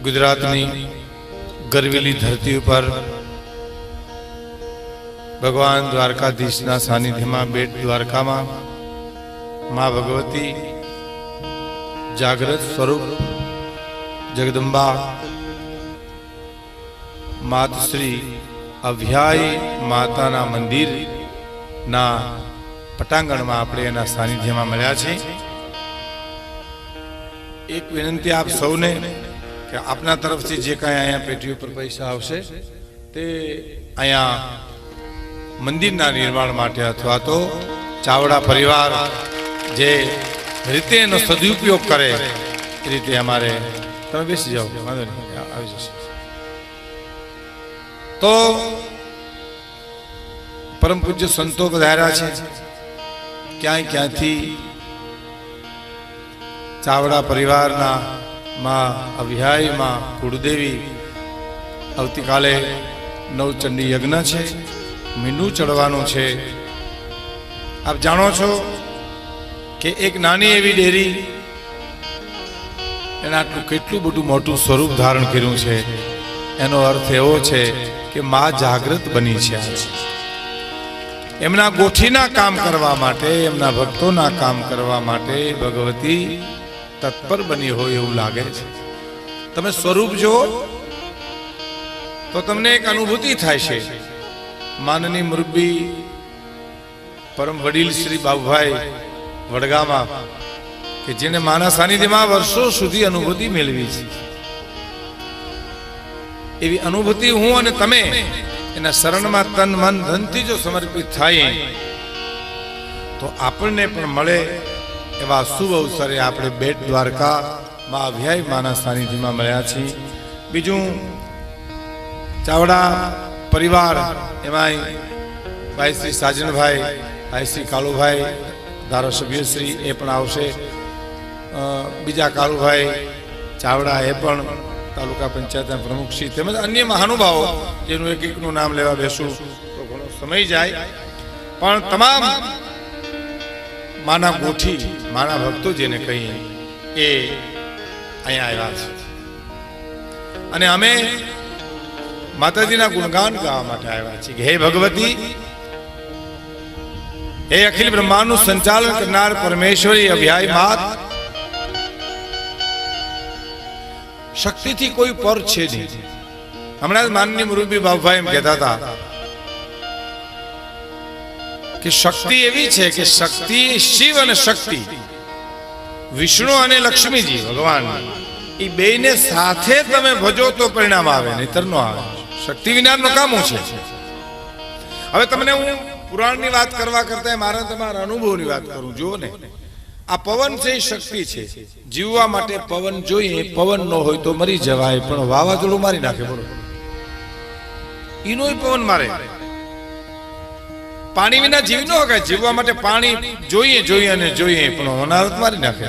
गुजरातनी गरवेली धरती पर भगवान द्वारकाधीशना सानिध्यमां बेट द्वारकामां मां भगवती जागृत स्वरूप जगदंबा मातश्री अभ्याय माताना मंदिर ना पटांगण में आपणे एना सानिध्यमां मळ्या छे। एक विनंती आप सौने कि आपना तरफ से जे कई अँ पेटी पर पैसा आवशे ते अँ मंदिरना निर्माण माटे अथवा तो चावड़ा परिवार जे रीते एनो सदुपयोग करे ए रीते अमारे तमे बेसी जाओ वांधो नहीं आवी जशे। तो परम पूज्य संतो पधार्या छे क्यांथी चावड़ा परिवारना मां अभ्याय मां कुळदेवी आवती काले नवचंडी यज्ञ छे, मींडू चढ़वानुं छे। आप जाणो छो कि एक नानी एवी डेरी एना आटલું કેટલું બધું મોટું સ્વરૂપ ધારણ કર્યું છે। એનો અર્થ એવો છે કે માં જાગૃત બની છે। એમના ગોઠીના કામ કરવા માટે, એમના ભક્તોના કામ કરવા માટે ભગવતી તત્પર બની હોય એવું લાગે છે। તમે સ્વરૂપ જો તો તમને એક અનુભૂતિ થાય છે। માનની મુરબ્બી પરમ વડીલ શ્રી બાબુભાઈ વડગામા કે જેને માના સાનિધ્યમાં વર્ષો સુધી અનુભૂતિ મેળવી છે, એવી અનુભૂતિ હું અને તમે એના શરણમાં તન મન ધનથી જો સમર્પિત થાય તો આપણને પણ મળે। એવા શુભ અવસરે આપણે બેટ દ્વારકા માં અભ્યાય માના સાનિધ્યમાં મળ્યા છીએ। બીજું ચાવડા પરિવાર એમાં ભાઈ શ્રી સાજનભાઈ, ભાઈ શ્રી કાલુભાઈ ધારાસભ્ય શ્રી એ પણ આવશે। બીજા કાલુભાઈ ચાવડા એ પણ તાલુકા પંચાયતના પ્રમુખ શ્રી તેમજ અન્ય મહાનુભાવો જેનું એક એકનું નામ લેવા બેસું તો ઘણો સમય જાય, પણ તમામ माना गोठी माना भक्तो जेने कही ए अहीं आव्या छे अने अमे माताजीना गुणगान गावा माटे आव्या छीए कि हे भगवती, हे अखिल ब्रह्मांडनु संचालन करनार परमेश्वरी अभ्याय मात, शक्ति थी कोई पर छे नहीं। हमणां माननीय मुरब्बी बाबुभाई एम कहेता था कि शक्ति एवी छे कि शक्ति शिव अने शक्ति विष्णु अने लक्ष्मी जी भगवान ई बेने साथे तमे भजो तो परिणाम आवे, नहीतर न आवे। शक्ति विनानो कामो छे। हवे तमने हूँ पुराणनी वात करवा करता मारा तमारा अनुभवनी वात करूं। जो ने आ पवन छे शक्ति छे, जीववा माटे पवन जोईए, पवन न होय तो मरी जवाय, पण वावाजोडું मारी नाखे बोलो ईनोय पवन मारे। पानी विना जीव न होगा, जीववा माटे पानी जोईए जोईए अने जोईए पण होनारत मारी नाखे।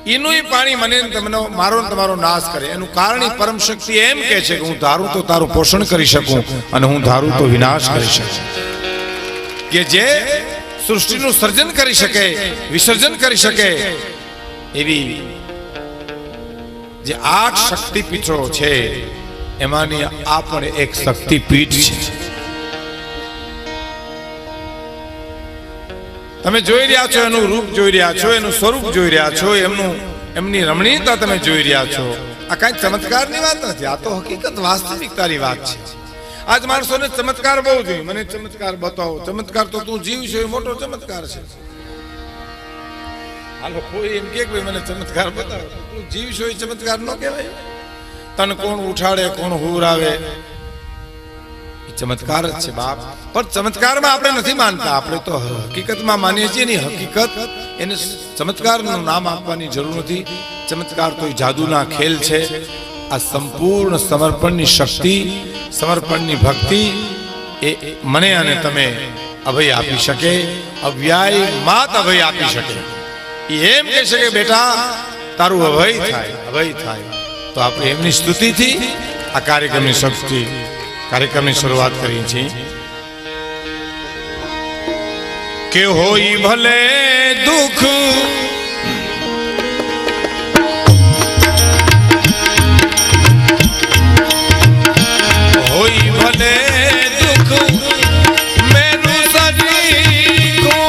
ईनुंय पानी मने तमनो मारो तमारो नाश करे। एनु कारण परम शक्ति एम कहे छे कि हूँ धारू तो तारू पोषण करी शकूं अने हूँ धारू तो विनाश करी शकूं। के जे सृष्टिनुं सर्जन करी शके, विसर्जन करी शके एवी जे 8 शक्तिपीठो छे एमांनी आ पण एक शक्तिपीठ छे। તમે જોઈ રહ્યા છો, એનું રૂપ જોઈ રહ્યા છો, એનું સ્વરૂપ જોઈ રહ્યા છો, એમની રમણીયતા તમે જોઈ રહ્યા છો। આ કાંઈ ચમત્કારની વાત નથી, આ તો હકીકત વાસ્તવિકતાની વાત છે। આજ માણસોને ચમત્કાર બહુ જોઈએ, મને ચમત્કાર બતાવો, ચમત્કાર તો તું જીવ છે એ મોટો ચમત્કાર છે। હાલો કોઈ એમ કે મને ચમત્કાર બતાવો, તું જીવ છો એ ચમત્કાર ન કહેવાય। તને કોણ ઉઠાડે, કોણ હુરાવે, चमत्कार है बाप। पर चमत्कार में आपणे नहीं मानता, आपणे तो हकीकत में मानीए छीए। नहीं हकीकत एने चमत्कार नाम आपवानी जरूर नहीं। चमत्कार तो जादूना खेल छे। आ संपूर्ण समर्पणनी शक्ति, समर्पणनी भक्ति ए मने अने तमे अभय आपी शके। अभ्याय मात अभय आपी शके। एम कही शके बेटा तारू अभय थाय, अभय थाय। तो आपणे एमनी स्तुति थी आ कार्यक्रमनी शक्ति कार्यक्रम की शुरुआत करी छी के होई भले दुख भले दुख मेरू सरीखो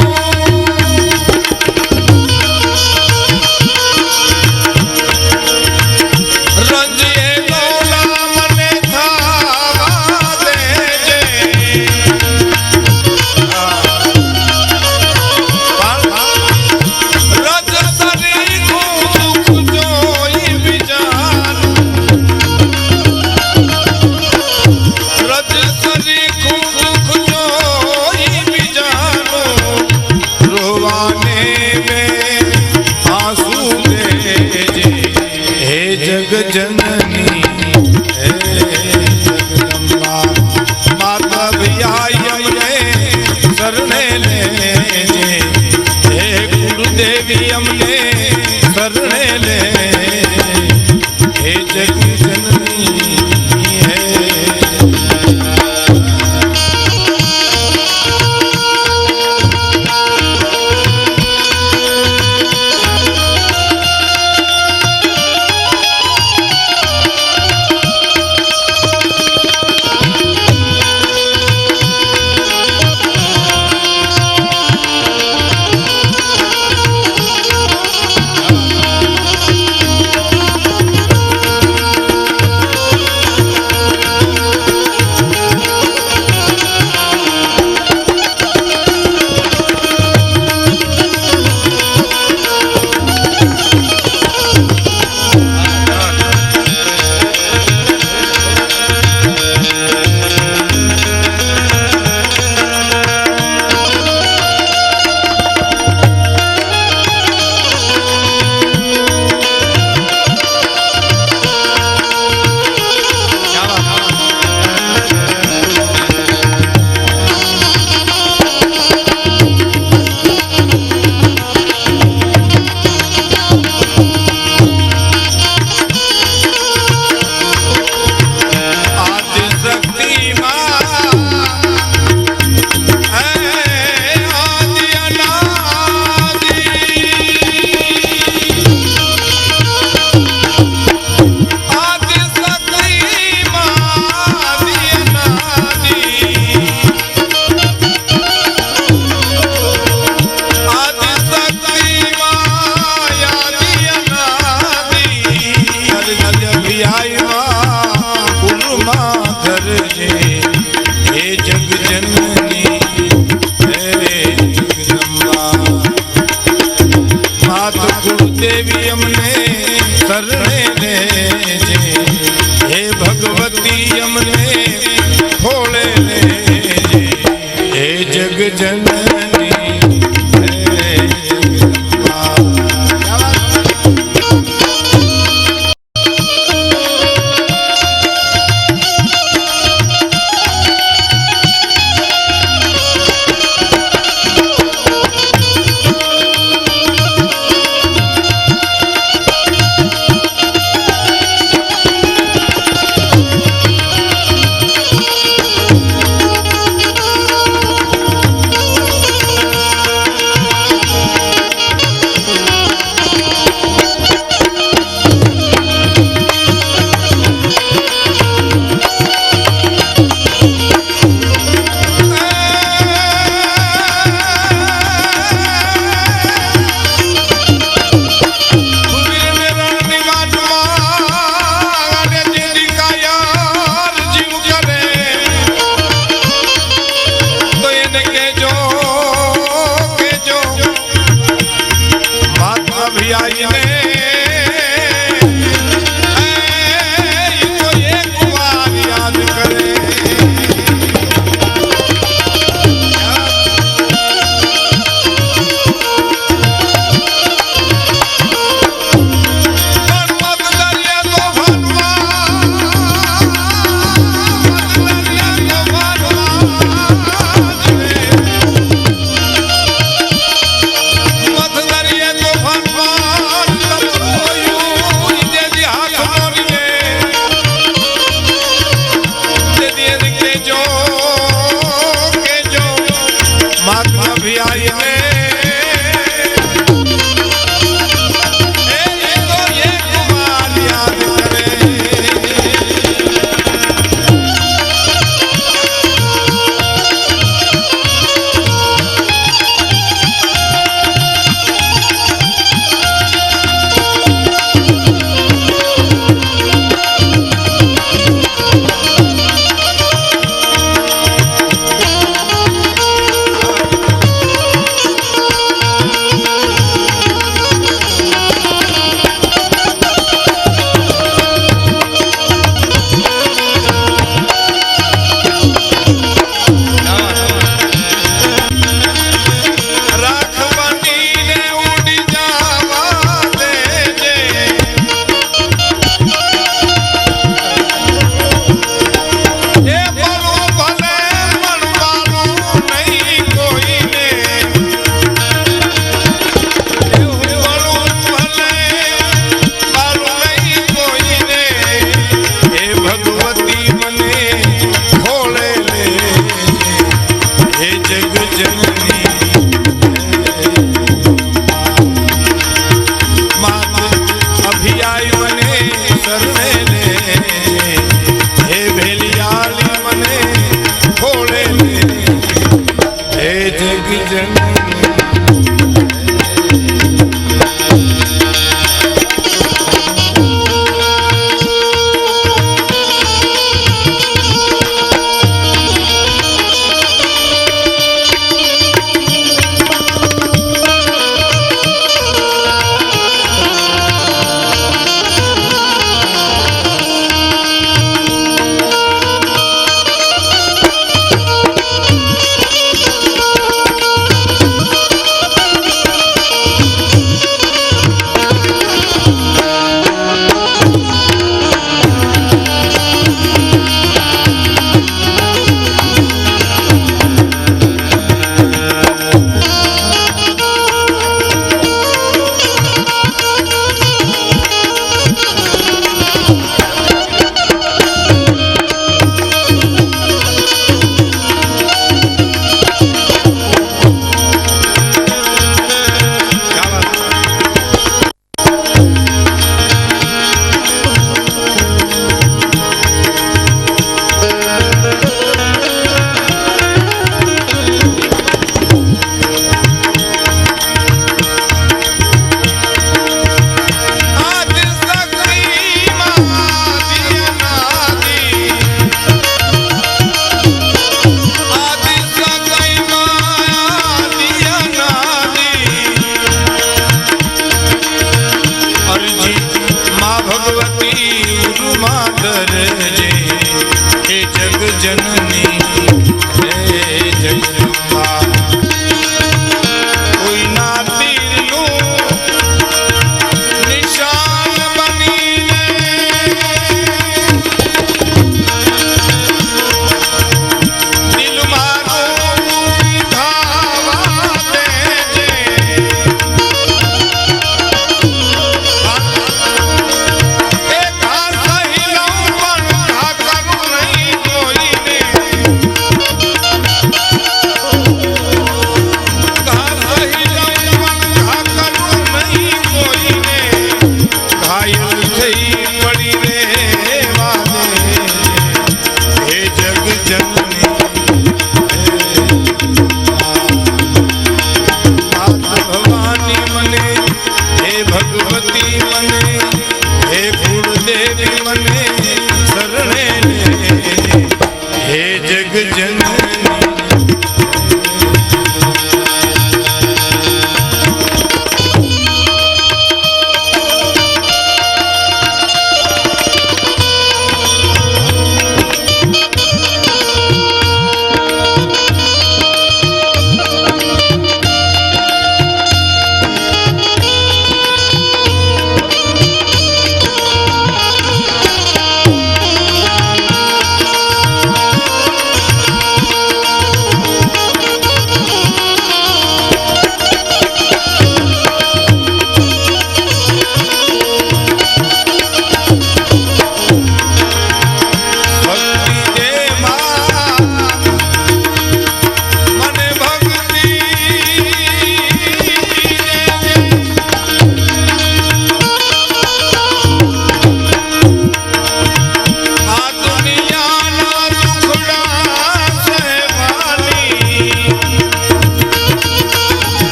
रंजिए गौला मने थावा देजे रज सरीखो दुख जोई विचार रज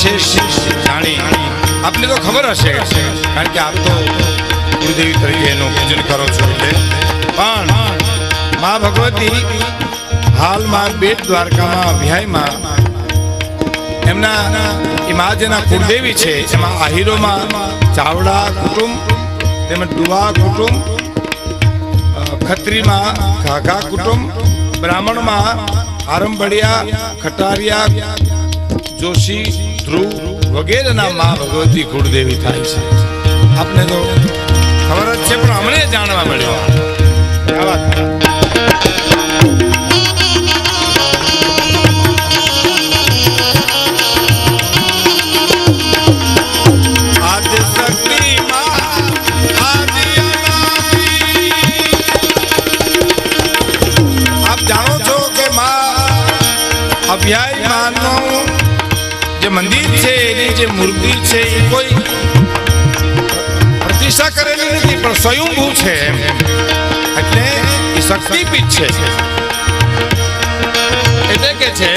વિશેષ જાણી આપને તો ખબર હશે, કારણ કે આપ તો ગુરુદેવી તરીકે એનું પૂજન કરો છો. એટલે પણ મા ભગવતી હાલમાં બેટ દ્વારકામાં અભ્યાયમાં એમના એમાં જેના કુળદેવી છે એમાં આહિરોમાં ચાવડા કુટુંબ, તેમજ ડુવા કુટુંબ, ખત્રીમાં ઘાઘા કુટુંબ, બ્રાહ્મણમાં આરંભડિયા, ખટારિયા, જોશી, ધ્રુવ વગેરેના મા ભગવતી કુળદેવી થાય છે. આપને તો ખબર જ છે, પણ હમણે જાણવા મળ્યો. અભ્યાયમાનનું જે મંદિર છે એની જે મૂર્તિ છે એ કોઈ પ્રતિષ્ઠા કરેલી નથી, પણ સ્વયંભૂ છે એમ. એટલે એ શક્તિપીઠ છે. એટલે કે છે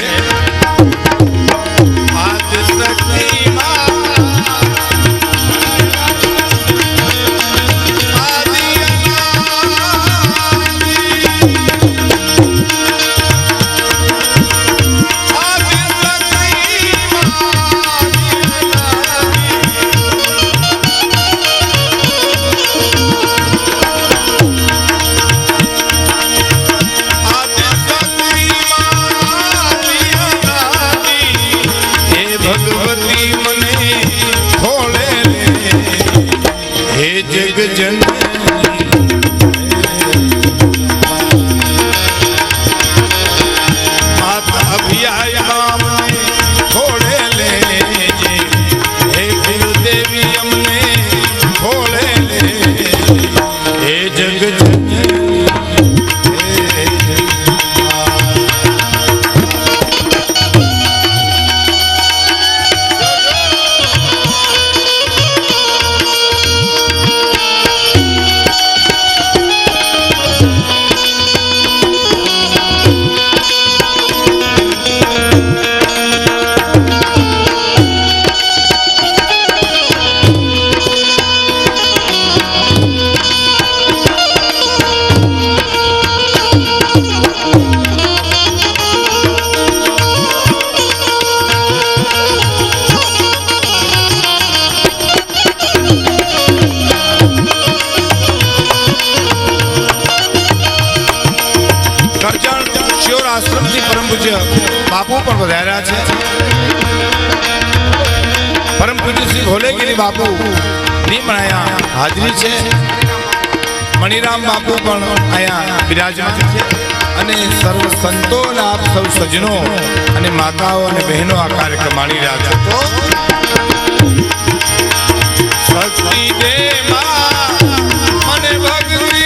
બાપુ પણ વધાર્યા છે. પરમ પૂજ્ય શ્રી ભોલેગીરી બાપુ ની પણ અહીંયા હાજરી છે. મણિરામ બાપુ પણ અહીંયા બિરાજમાન છે. અને સર્વ સંતો અને આપ સૌ સજ્જનો અને માતાઓ અને બહેનો આ કાર્યક્રમ માણી રહ્યા છો. તો શક્તિ દે મને ભગવી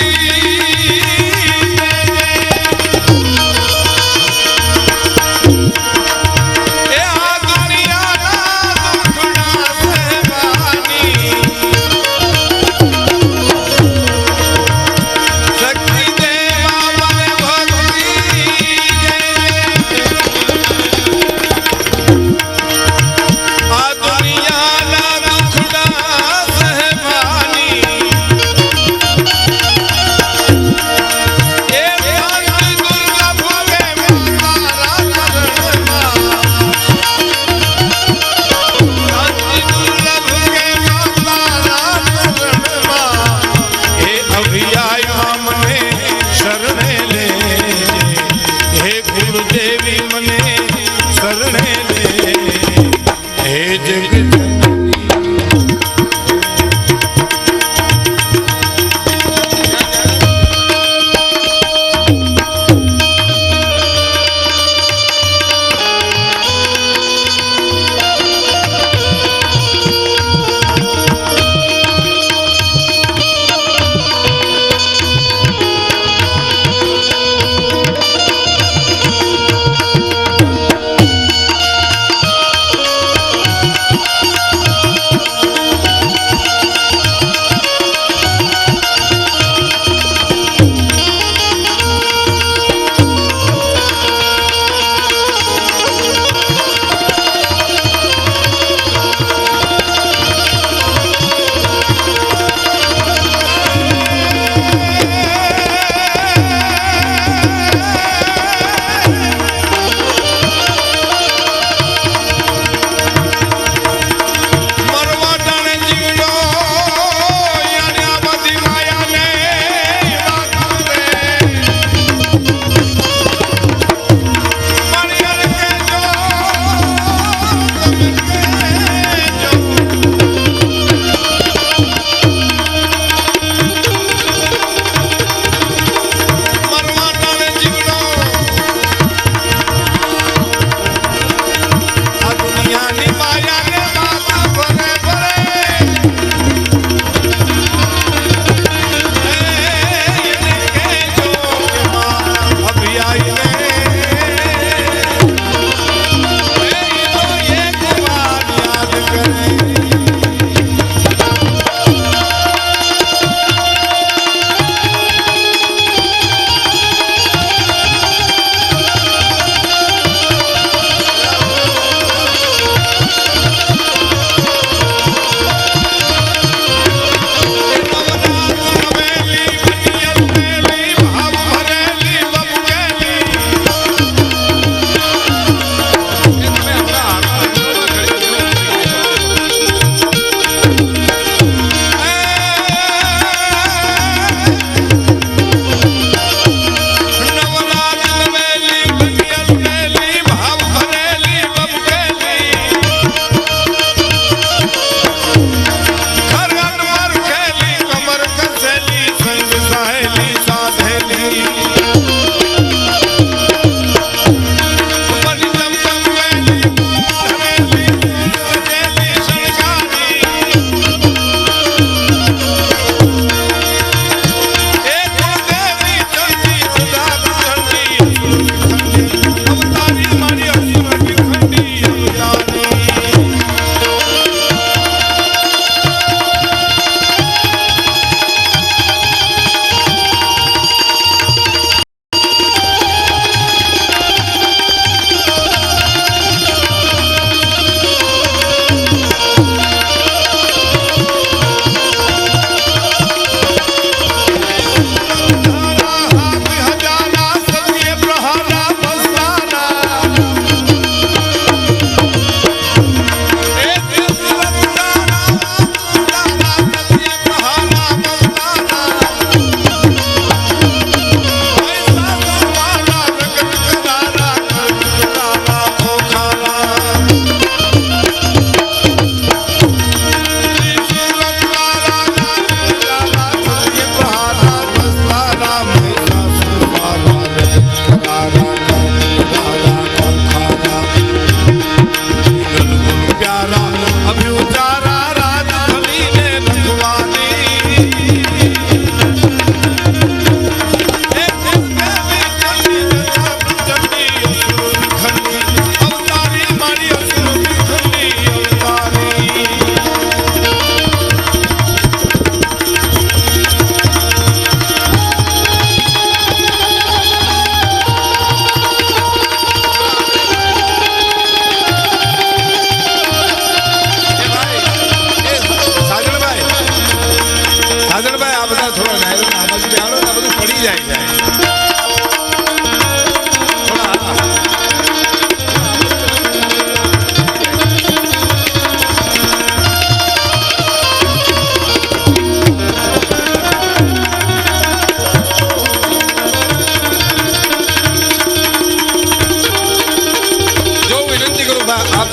થોડો ડાયરો આમાં બેહાડો ને બધું પડી જાય છે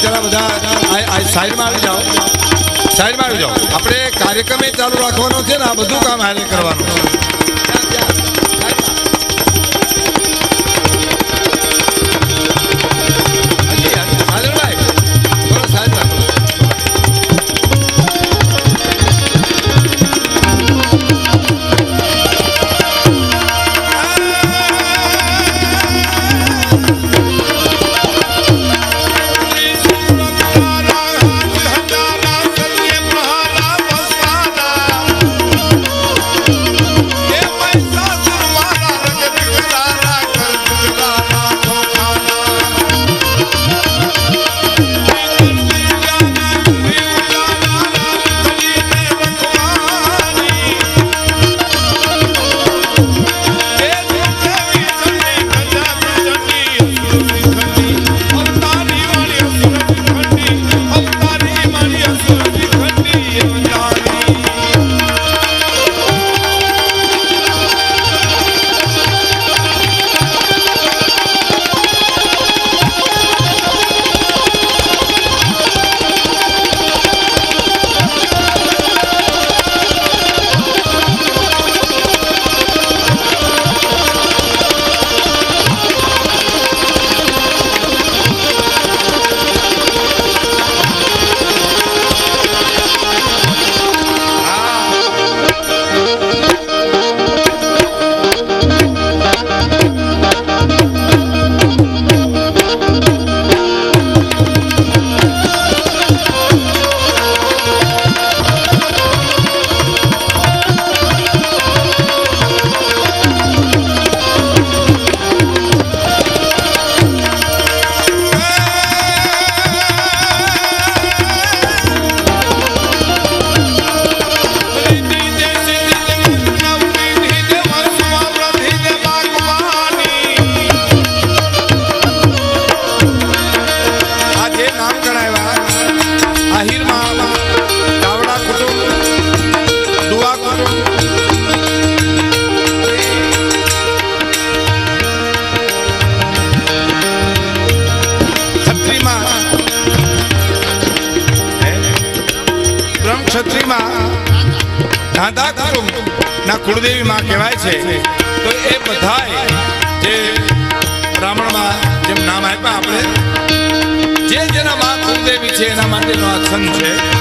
जरा बधा साइड में આવી જાઓ साइड में આવી જાઓ આપણે કાર્યક્રમ ચાલુ રાખવાનો છે ને આ બધું કામ હારે કરવાનું છે દાદા કુટુંબ ના કુળદેવી માં કહેવાય છે તો એ બધાય જે બ્રાહ્મણમાં જેમ નામ આપ્યા આપણે જે જેના માં કુળદેવી છે એના માટેનો આ છંદ છે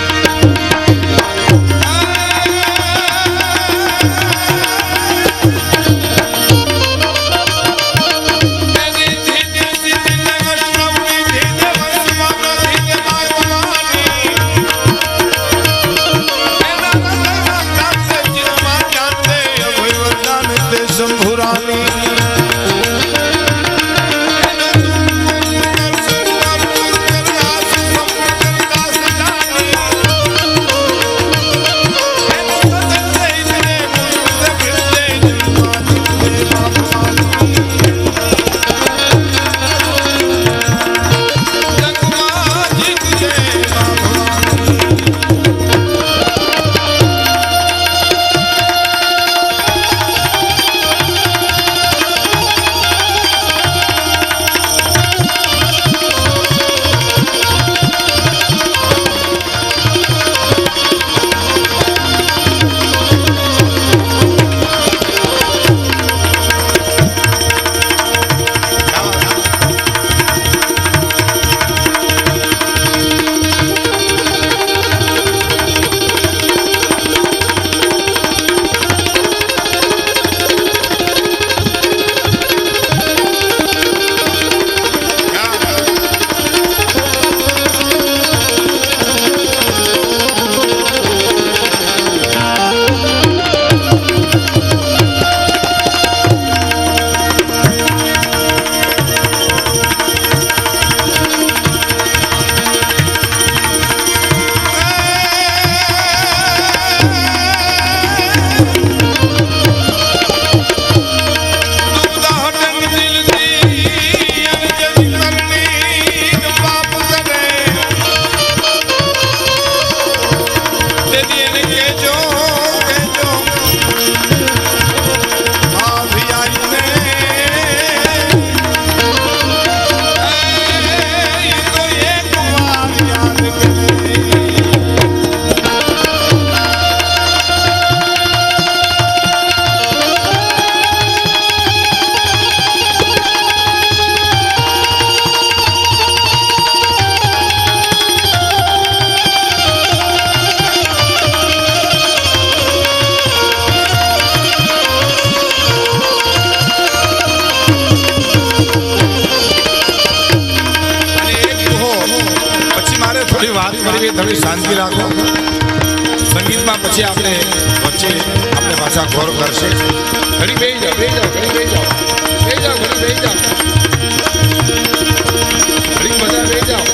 થોડી શાંતિ રાખો. સંગીતમાં પછી આપણે વચ્ચે આપણે પાછા ઘોર કરશે. ઘડી બેસી જાઓ, બેસી જાઓ, ઘડી બેસી જાઓ, બેસી જાઓ, ઘડી બેસી જાઓ, ઘડી બધા બેસી જાઓ.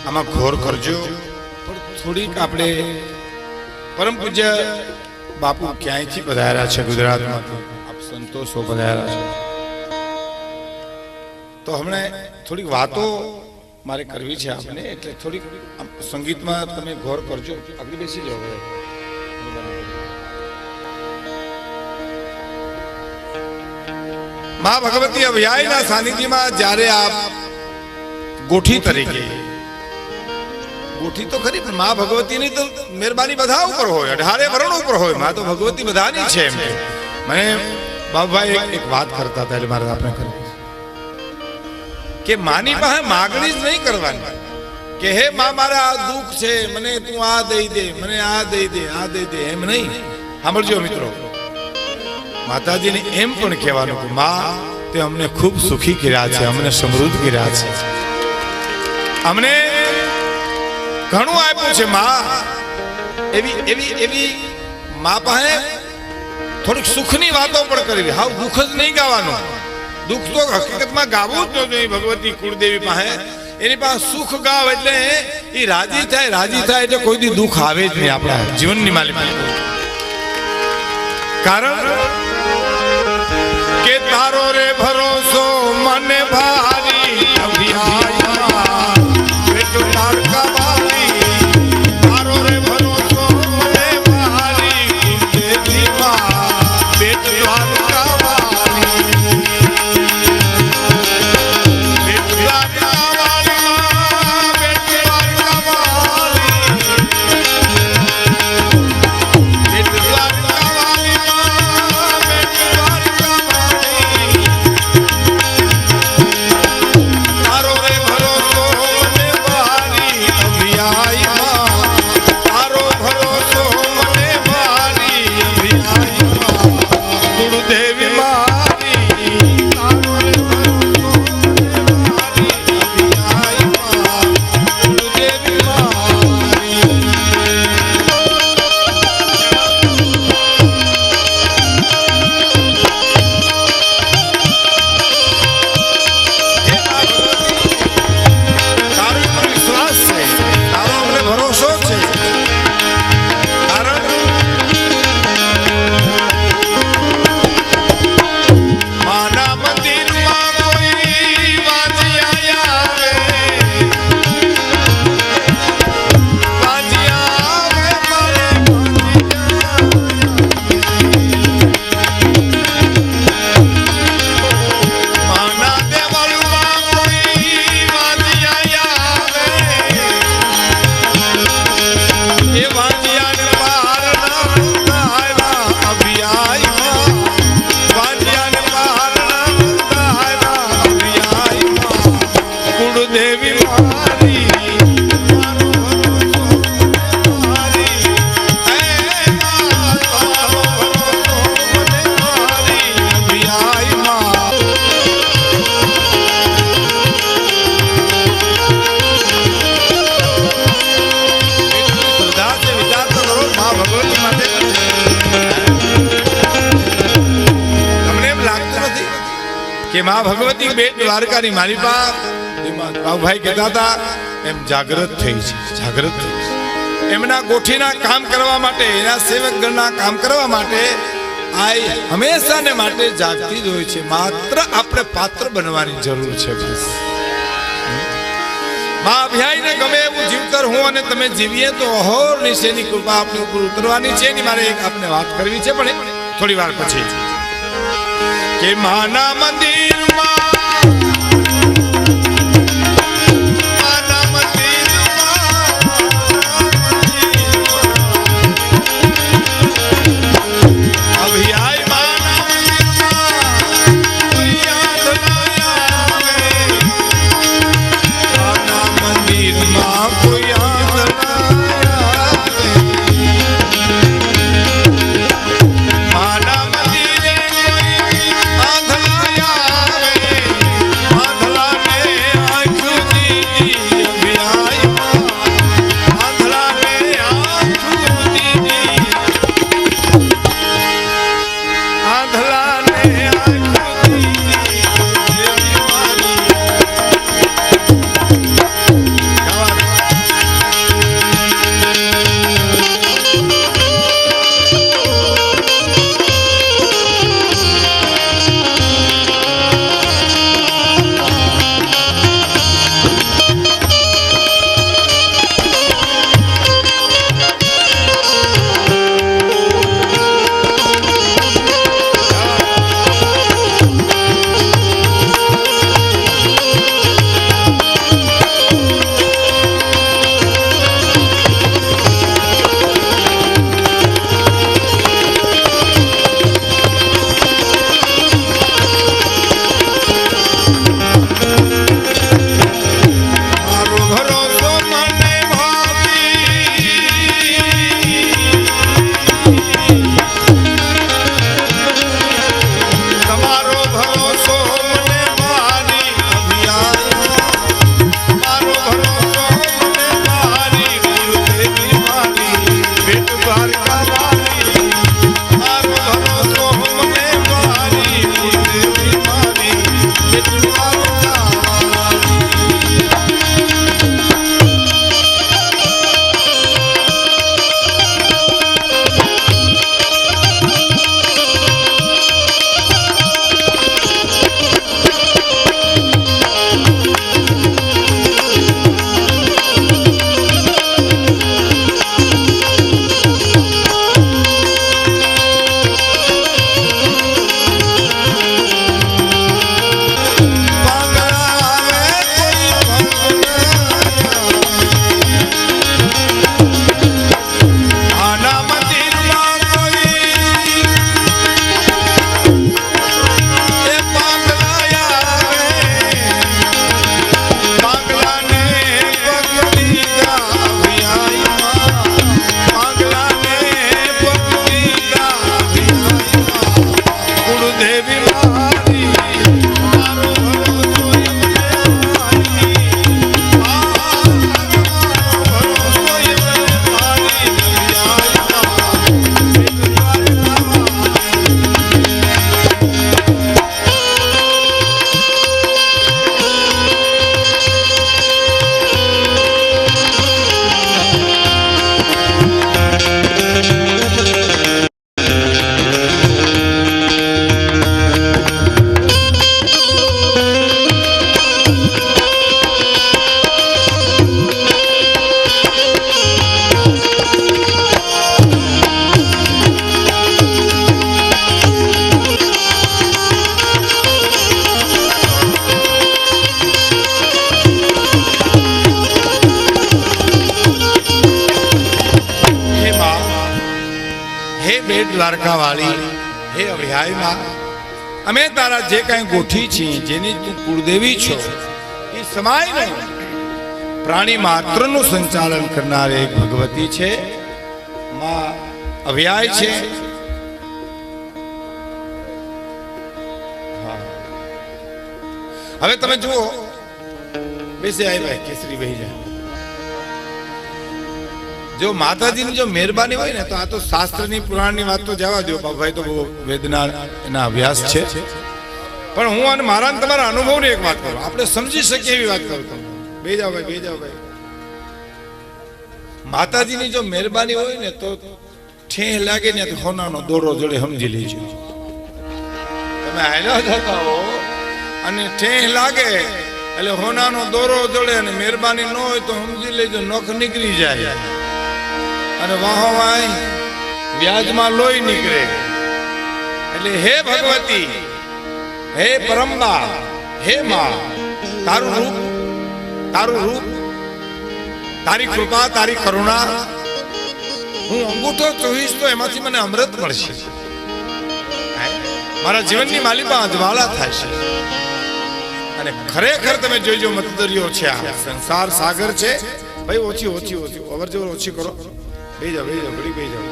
આમાં ઘોર કરજો. થોડીક આપણે પરમ પૂજ્ય બાપુ ક્યાંયથી પધાર્યા છે ગુજરાતમાંથી, આપ સંતોષો પધાર્યા છે. તો હમણાં થોડીક વાતો મારે કરવી છે આપને, એટલે થોડીક સંગીતમાં તમે ઘોર કરજો. આગળ બેસી જાઓ. મા ભગવતી અભયાયના સાનિધ્યમાં જ્યારે આપ ગોઠી તરીકે, ગોઠી તો ખરી પણ મા ભગવતીની તો મહેરબાની બધા ઉપર હોય, 18 વરણ ઉપર હોય. મા તો ભગવતી બધાની છે. એમ મને બાબુભાઈ એક વાત કરતા હતા, એટલે મારે આપણે કરવી કે માની પાસે માગણી જ નહીં કરવાની કે હે મા મારા આ દુઃખ છે, મને તું આ દઈ દે, મને આ દઈ દે, આ દઈ દે, એમ નહીં. સાંભળજો મિત્રો, માતાજીને એમ પણ કહેવાનું કે મા તે અમને ખૂબ સુખી કર્યા છે, અમને સમૃદ્ધ કર્યા છે, અમને ઘણું આપ્યું છે. માં એવી એવી એવી મા પાસે થોડીક સુખની વાતો પણ કરવી. હાવ દુઃખ જ નહીં ગાવાનું. દુઃખ તો હકીકતમાં ગાવું જ નથી. ભગવતી કુળદેવી પાસે એની પાસે સુખ ગાવ એટલે એ રાજી થાય, રાજી થાય એટલે કોઈ દી દુઃખ આવે જ નહીં આપણા જીવનની માલિક. કારણ કે તારો રે ભરોસો મને ભારી કે માં ભગવતી બેટ દ્વારકાની મારી પાસે બાબુભાઈ કહેતા હતા એમ જાગૃત થઈ છે, જાગૃત થઈ છે. એમના ગોઠીના કામ કરવા માટે, એના સેવકગણના કામ કરવા માટે આ હંમેશા ને માટે જાગતી જ હોય છે. માત્ર આપણે પાત્ર બનવાની જરૂર છે. બસ મા અભ્યાયને ગમે એવું જીવતર હું અને તમે જીવીએ તો અહોર નિશેની કૃપા આપણી ઉપર ઉતરવાની છે. એની મારે એક આપને વાત કરવી છે, પણ થોડી વાર પછી. કે માના મંદિરમાં દ્વારકા વાળી, હે અભિહાય માં, અમે તારા જે કઈ ગોઠી છીએ, જેની તું કુળદેવી છો, એ સમાય નહીં પ્રાણી માત્રનું સંચાલન કરનાર એક ભગવતી છે, માં અભિહાય છે. હવે તમે જુઓ, બેસે આવ્યા કેસરી વહી જાય. જો માતાજીની જો મહેરબાની હોય ને તો આ તો શાસ્ત્રની પુરાણની વાત તો જવા દો બાપભાઈ, તો બહુ વેદના એના અભ્યાસ છે. પણ હું અને મારા તમારા અનુભવની એક વાત કરું, આપણે સમજી શકીએ એવી વાત કરું. બે જાઓ ભાઈ, બે જાઓ ભાઈ. માતાજીની જો મહેરબાની હોય ને તો ઠેહ લાગે ને તો હોનાનો દોરો જોડે સમજી લેજો. તમે હાલ્યા જતા હો અને ઠેહ લાગે એટલે હોનાનો દોરો જોડે અને મહેરબાની ન હોય તો સમજી લેજો નખ નીકળી જાય અને વાહો વાય વ્યાજમાં લોહી નીકળે. એટલે હે ભગવતી, હે પરંબા, હે માં, તારું રૂપ, તારી કૃપા, તારી કરુણા, હું અંગૂઠો ચોવીશ તો એમાંથી મને અમૃત મળશે. મારા જીવનની માલિકા અજવાળા થશે. અને ખરેખર તમે જોઈજો મતદરિયો છે, આ સંસાર સાગર છે ભાઈ. ઓછી અવર જવર ઓછી કરો. બે જાઓ ઘડી બે જાઓ.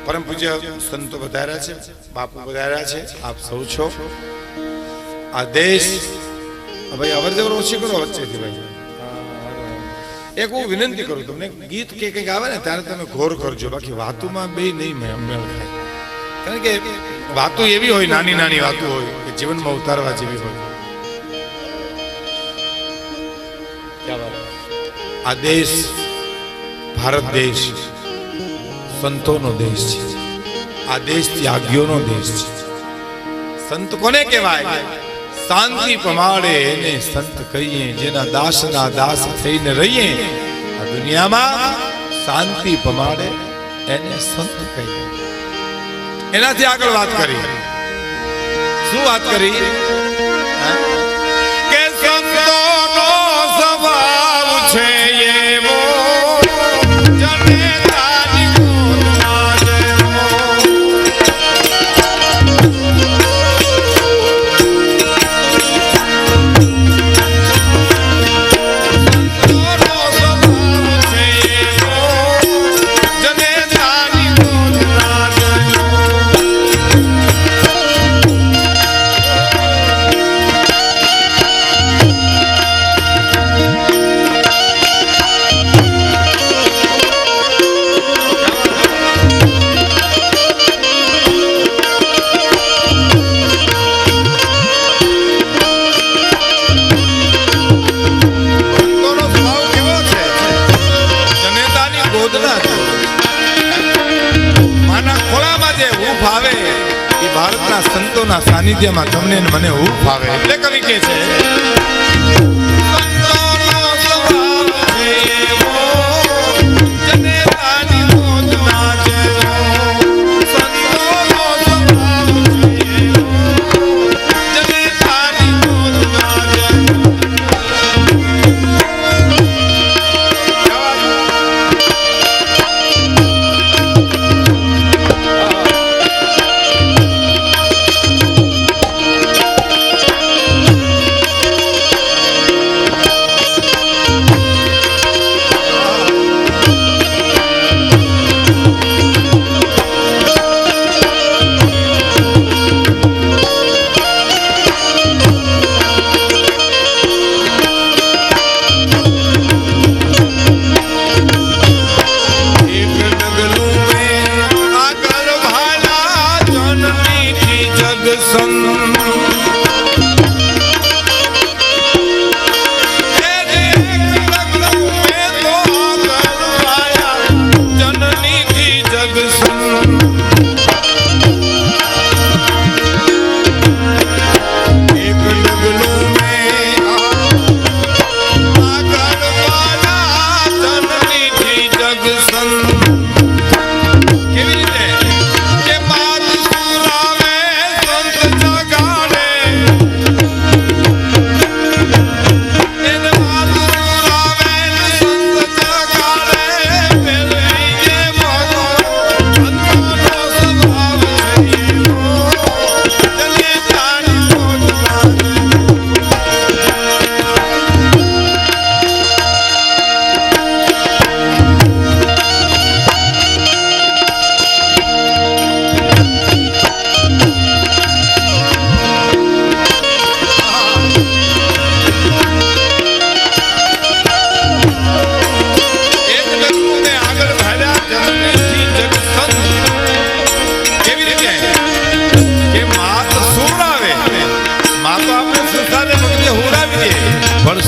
પરમ પૂજ્ય સંતો વધાર્યા છે, બાપુ વધાર્યા છે, આપ સૌ છો. આ દેશ ભાઈ અવર જવર ઓછી કરો વચ્ચેથી ભાઈ. એક હું વિનંતી કરું તમને, ગીત કે કંઈક આવે ને ત્યારે તમે ઘોર કરજો, બાકી વાતોમાં બે નહીં મેળ થાય. કારણ કે વાતો એવી હોય, નાની નાની વાતો હોય કે જીવનમાં ઉતારવા જેવી હોય. આ દેશ ભારત દેશ સંતોનો દેશ છે. આ દેશ ત્યાગીઓનો દેશ છે. સંત કોને કહેવાય? શાંતિ પમાડે એને સંત કહીએ, જેના દાસના દાસ થઈને રહીએ. આ દુનિયામાં શાંતિ પમાડે એને સંત કહીએ. એનાથી આગળ વાત કરી. શું વાત કરી? કે સંતોનો સ્વભાવ છે એવો, ભારતના સંતોના સાનિધ્યમાં તમને મને હૂફ આવે. એટલે કવિ કહે છે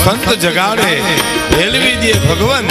સંત જગાડે ભેલવી દે ભગવાન.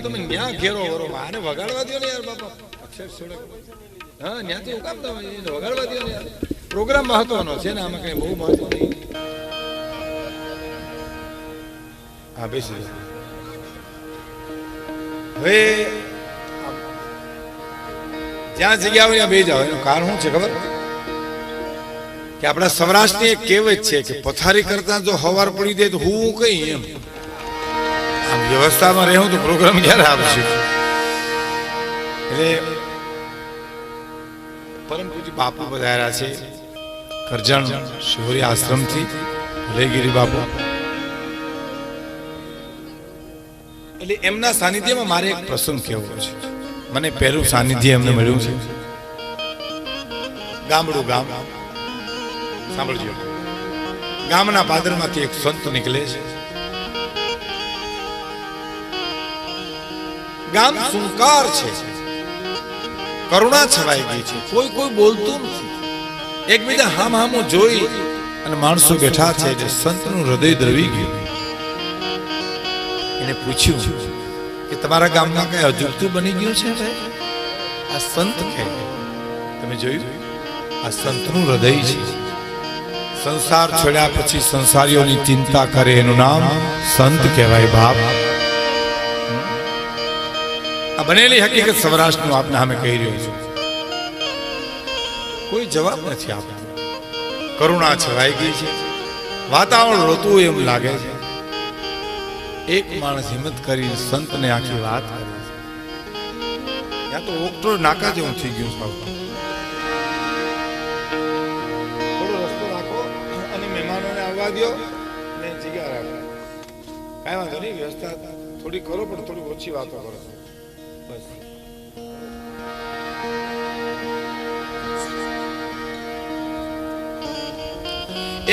તમે ન્યા ઘેરો વરો આને વગાડવા દો ને યાર બાપા અક્ષર છોડે હા ન્યાથી હું કામ તમે વગાડવા દો ને યાર પ્રોગ્રામ મહત્વનો છે ને આમાં કઈ બહુ મહત્વ નહીં હા બેસી હવે જ્યાં જગ્યા હોય ત્યાં બે જાવ એનું કારણ શું છે ખબર કે આપણા સૌરાષ્ટ્રની એક કહેવત છે કે પથારી કરતા જો હવાર પડી દે તો હું કઈ એમ આમ વ્યવસ્થામાં રહું તો પ્રોગ્રામ ક્યારે આવશે એટલે પરમ પૂજ્ય બાપુ પધાર્યા છે કરજણ શિહોરી આશ્રમથી ભલેગીરી બાપુ એટલે એમના સાનિધ્યમાં મારે એક પ્રસંગ કહેવો છે મને પહેલું સાનિધ્ય એમને મળ્યું છે ગામડું ગામ સાંભળજો ગામના પાદરમાંથી એક સંત નીકળે છે ગામ સુંકાર છે કરુણા છવાઈ ગઈ છે કોઈ કોઈ બોલતું નથી એકબીજા હામ હામો જોઈ અને માણસો બેઠા છે એટલે સંતનું હૃદય દ્રવી ગયું એને પૂછ્યું કે તમારા ગામમાં કઈ અજુગતું બની ગયું છે ભાઈ આ સંત છે તમે જોયું આ સંતનું હૃદય છે સંસાર છોડ્યા પછી સંસારીઓની ચિંતા કરે એનું નામ સંત કહેવાય બાપ આ બનેલી હકીકત સૌરાષ્ટ્રનું આપને સામે કહી રહ્યો છું કોઈ જવાબ નથી આપતું કરુણા છવાઈ ગઈ છે વાતાવરણ રોતું એમ લાગે છે એક માણસ હિંમત કરી સંતને આખી વાત કરે છે ત્યાં તો ઓક્ટો નાકા જેવું થઈ ગયું સાહેબ થોડો રસ્તો રાખો અને મહેમાનોને આવવા દો ને જગ્યા રાખો કાંઈ વાંધો નહીં વ્યવસ્થા થોડી કરો પણ થોડી ઓછી વાતો કરો બસ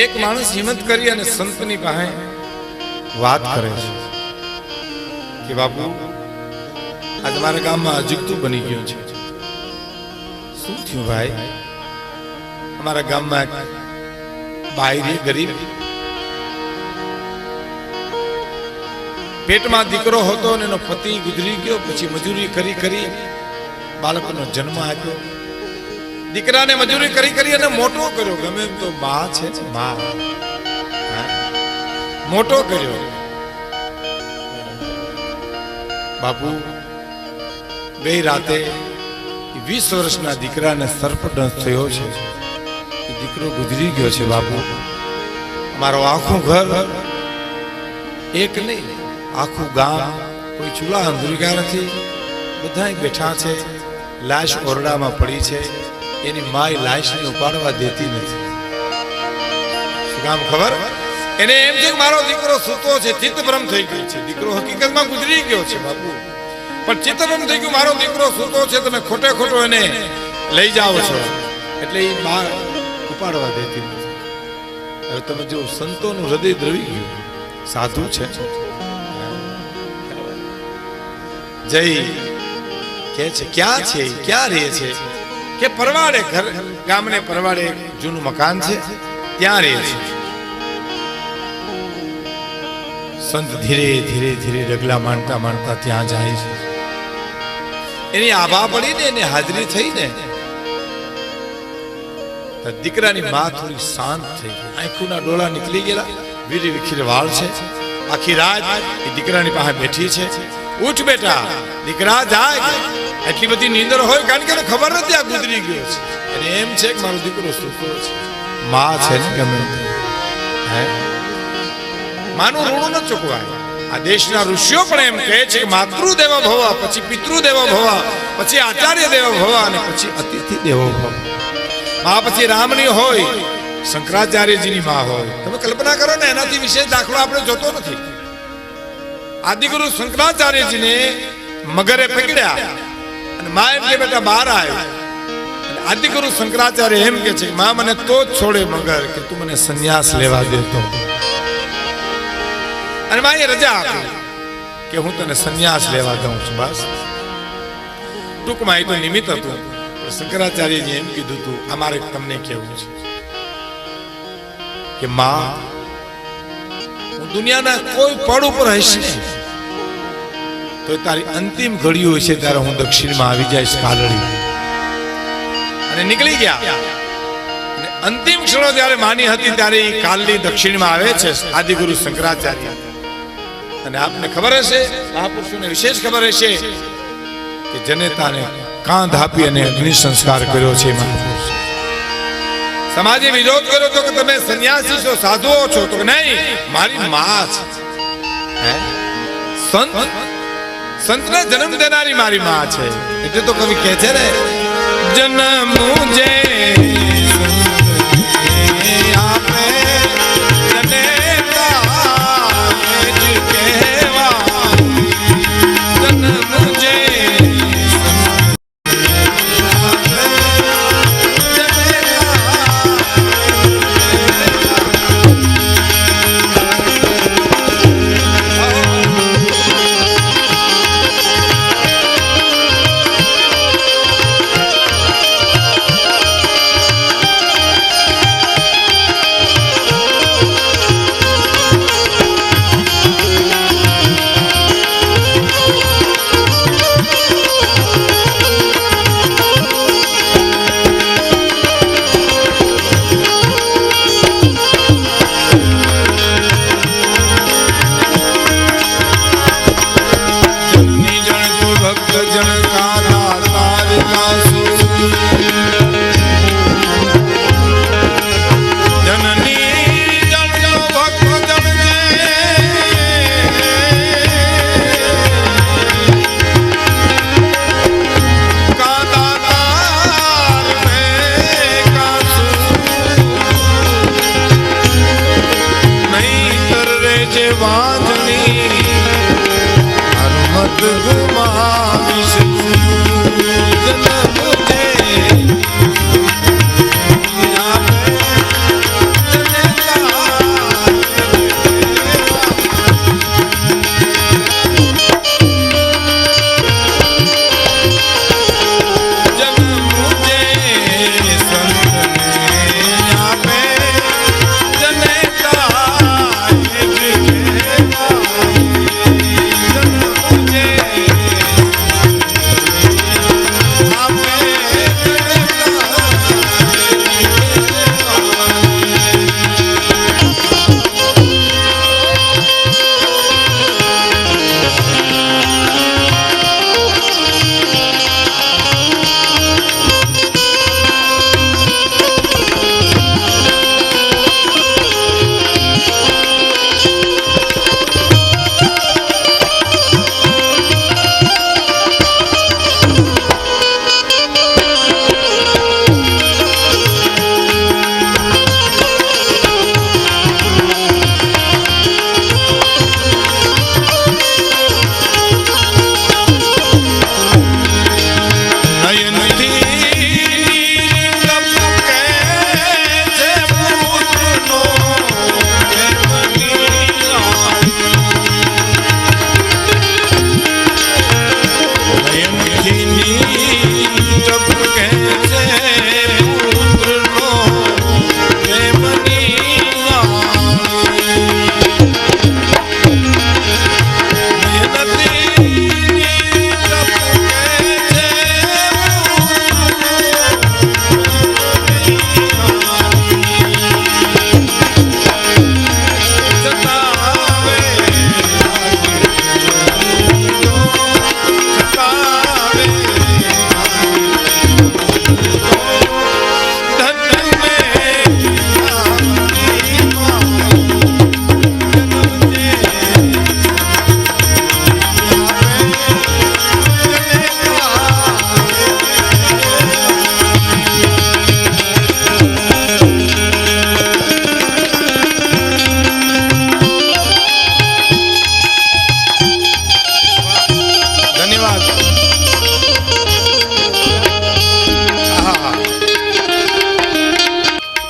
એક માણસ હિંમત કરી અને સંતની પાસે વાત કરે છે કે બાપુ આ તમારા ગામમાં અજુગતું બની ગયું છે શું થયું ભાઈ અમારા ગામમાં બાયરી ગરીબ પેટમાં દીકરો હતો અને એનો પતિ ગુજરી ગયો પછી મજૂરી કરી કરી બાળકનો જન્મ આપ્યો દીકરાને મજૂરી કરી કરી અને મોટો કર્યો ગમે એમ તો બા છે બા મોટો કર્યો બાપુ બે રાતે 20 વર્ષના દીકરાને સર્પદંશ થયો છે દીકરો ગુજરી ગયો છે બાપુ મારો આખું ઘર એક નહીં આખું ગામ કોઈ ચૂલા અંધુરિકા નથી બધા બેઠા છે લાશ ઓરડામાં પડી છે એની માય લાશને ઉપાડવા દેતી નથી શું કામ ખબર એને એમ છે કે મારો દીકરો સૂતો છે ચિત્તભ્રમ થઈ ગયો છે દીકરો હકીકતમાં ગુજરી ગયો છે બાપુ પણ ચિત્તભ્રમ થઈ ગયું મારો દીકરો સૂતો છે તમે ખોટે ખોટો એને લઈ જાઓ છો એટલે એ બા ઉપાડવા દેતી નથી હવે તમે જો સંતોનું હૃદય દ્રવી ગયું સાધુ છે જય કે છે ક્યાં છે ક્યાં રહે છે કે પરવાડે ઘર ગામને પરવાડે જૂનું મકાન છે ત્યાં રહે છે સંત ધીરે ધીરે ધીરે ડગલા માંડતા માંડતા ત્યાં જાય છે એની આભા પડી ને એની હાજરી થઈ ને દીકરાની માં થોડી શાંત થઈ ગઈ આંખોના ડોળા નીકળી ગયેલા વીરી વિખીર વાળ છે આખી રાત એ દીકરાની પાસે બેઠી છે ઉઠ બેટા દીકરા જાય એટલી બધી નીંદર હોય કારણ કે ખબર નથી આ ગુજરી ગયો છે અને એમ છે કે મારો દીકરો સૂતો છે માં છે ને ગમે હે માનું ઋણ ન ચૂકવાય આ દેશના ઋષિઓ પણ એમ કહે છે કે માતૃદેવ ભવ પછી પિતૃદેવ ભવ પછી આચાર્ય દેવ ભવ અને પછી અતિથિ દેવો ભવ માં પછી રામની હોય શંકરાચાર્યજીની માં હોય તમે કલ્પના કરો ને એનાથી વિશેષ દાખલો આપણે જોતો નથી આદિગુરુ શંકરાચાર્યજીને મગરે પકડ્યા અને માં એમ કે બેટા બહાર આવ્યો આદિગુરુ શંકરાચાર્ય એમ કે છે માં મને તો જ છોડે મગર કે તું મને સંન્યાસ લેવા દેતો અને માએ રજા આપી કે હું તને સંન્યાસ લેવા દઉં છું બસ ટૂંકમાં એ તો નિમિત્ત હતું શંકરાચાર્યજી એમ કીધું હતું અમારે તમને કેવું છે કે માં હું દુનિયાના કોઈ પડ ઉપર હશ ને તો તો તારી અંતિમ ઘડીઓ છે ત્યારે હું દક્ષિણમાં આવી જઈશ કાલડી. અને નીકળી ગયા. અને અંતિમ ક્ષણો જ્યારે માની હતી ત્યારે એ કાલડી દક્ષિણમાં આવે છે આદિગુરુ શંકરાચાર્ય. અને આપને ખબર હશે, મહાપુરુષોને વિશેષ ખબર હશે કે જનેતાને કાંધ આપી અને અગ્નિ સંસ્કાર કર્યો છે. સમાજે વિરોધ કર્યો તો કે તમે સંન્યાસી છો, સાધુઓ છો, તો નહીં, મારી માં છે. સંત સંતને જન્મ દેનારી મારી માં છે. એટલે તો કવિ કહે છે ને, જન્મ જે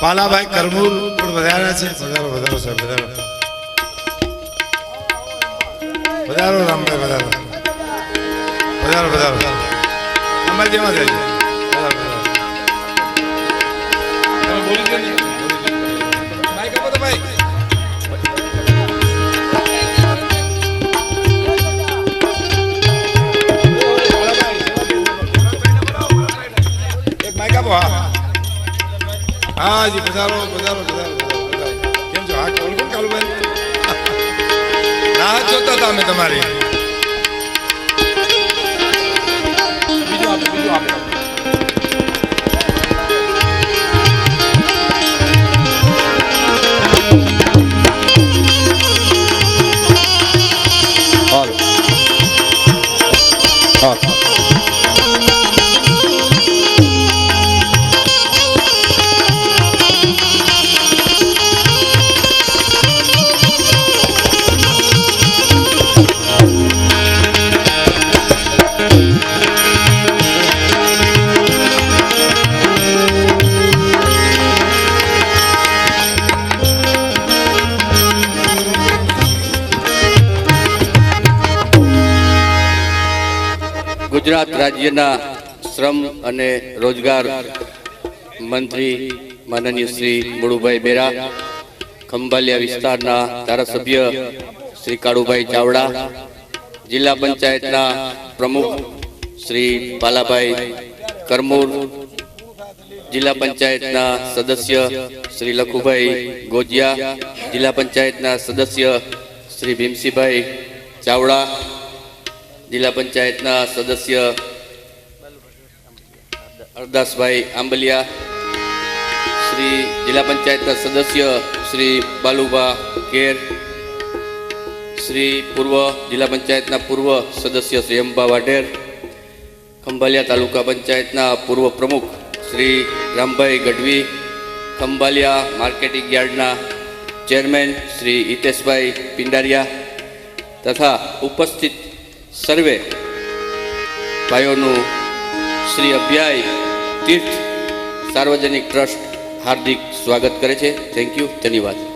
પાલાભાઈ કરમૂર પણ વધાર્યા છે. વધારો વધારો સાહેબ, વધારો વધારો રામભાઈ, વધારો વધારો વધારો રામભાઈ જેમાં જાય બોલી દો ને ભાઈ, કહો તો ભાઈ. હા જી પધારો પધારો પધારો પધારો. કેમ છો? હા કોણ કોણ કાલુભાઈ? રાહ જોતા હતા અમે તમારી. બીજું આપે ગુજરાત રાજ્યના શ્રમ અને રોજગાર મંત્રી માનનીય શ્રી મુળુભાઈ બેરા, ખંભાલિયા વિસ્તારના ધારાસભ્ય શ્રી કાળુભાઈ ચાવડા, જિલ્લા પંચાયતના પ્રમુખ શ્રી બાલાભાઈ કરમૂર, જિલ્લા પંચાયતના સદસ્ય શ્રી લખુભાઈ ગોજિયા, જિલ્લા પંચાયતના સદસ્ય શ્રી ભીમસિંહભાઈ ચાવડા, જિલ્લા પંચાયતના સદસ્ય અરદાસભાઈ આંબલિયા, શ્રી જિલ્લા પંચાયતના સદસ્ય શ્રી બાલુભા કેર, શ્રી પૂર્વ જિલ્લા પંચાયતના પૂર્વ સદસ્ય શ્રી અંબા વાઢેર, ખંભાલિયા તાલુકા પંચાયતના પૂર્વ પ્રમુખ શ્રી રામભાઈ ગઢવી, ખંભાલિયા માર્કેટિંગ યાર્ડના ચેરમેન શ્રી હિતેશભાઈ પિંડારિયા તથા ઉપસ્થિત સર્વે ભાઈઓનું શ્રી અભ્યાય તીર્થ સાર્વજનિક ટ્રસ્ટ હાર્દિક સ્વાગત કરે છે. Thank you. ધન્યવાદ.